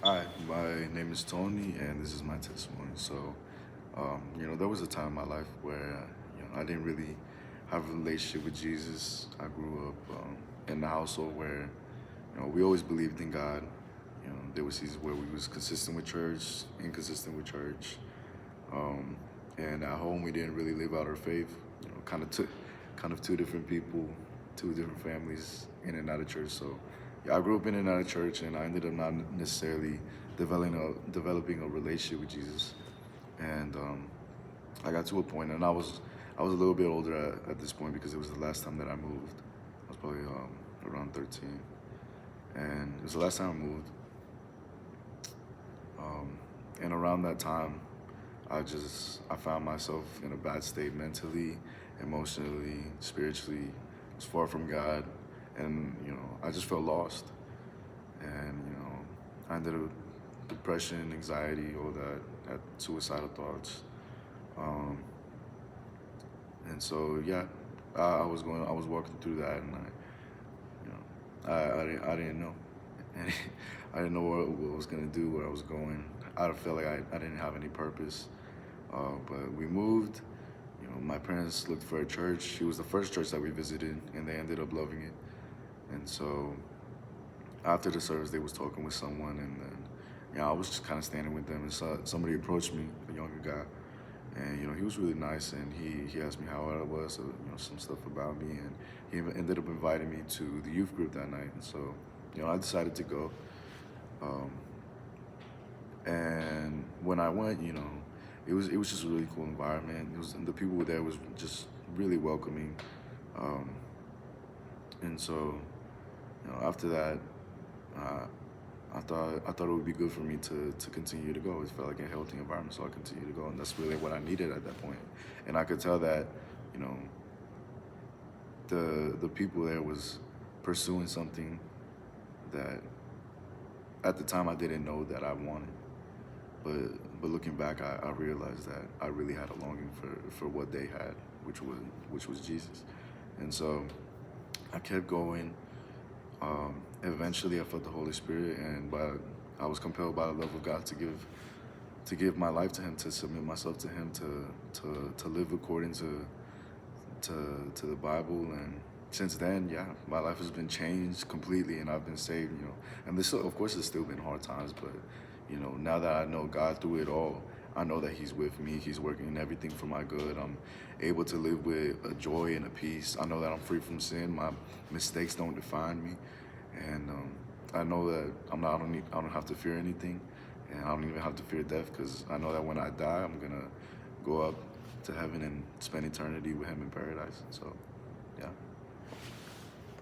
Hi, my name is Tony, and this is my testimony. There was a time in my life where, I didn't really have a relationship with Jesus. I grew up in a household where, we always believed in God. There were seasons where we was consistent with church, inconsistent with church, um, and at home we didn't really live out our faith. Kind of two different people, two different families in and out of church. So, yeah, I grew up in and out of church, and I ended up not necessarily developing a relationship with Jesus. And I got to a point, and I was a little bit older at this point because it was the last time that I moved. I was probably around 13, and it was the last time I moved. And around that time, I found myself in a bad state mentally, emotionally, spiritually. I was far from God, and I just felt lost. And I ended up depression, anxiety, all that, had suicidal thoughts. Um, and so yeah, I was walking through that, and I didn't know. And I didn't know what I was gonna do, where I was going. I felt like I didn't have any purpose. But we moved. My parents looked for a church. It was the first church that we visited, and they ended up loving it. And so after the service, they was talking with someone, and then I was just kind of standing with them, and somebody approached me, a younger guy, and he was really nice, and he asked me how I was, so, some stuff about me, and he ended up inviting me to the youth group that night, and so I decided to go. Um, and when I went, it was just a really cool environment. It was the people there was just really welcoming, um, and so after that, uh, I thought it would be good for me to continue to go. It felt like a healthy environment, so I continued to go, and that's really what I needed at that point. And I could tell that, you know, the people there was pursuing something that at the time I didn't know that I wanted. But looking back, I realized that I really had a longing for what they had, which was Jesus. And so I kept going. Eventually, I felt the Holy Spirit, and I was compelled by the love of God to give my life to Him, to submit myself to Him, to live according to the Bible. And since then, yeah, my life has been changed completely, and I've been saved. And this, of course, there's still been hard times, but now that I know God through it all, I know that He's with me. He's working everything for my good. I'm able to live with a joy and a peace. I know that I'm free from sin. My mistakes don't define me, and I know that I don't have to fear anything, and I don't even have to fear death because I know that when I die, I'm gonna go up to heaven and spend eternity with Him in paradise. So, yeah.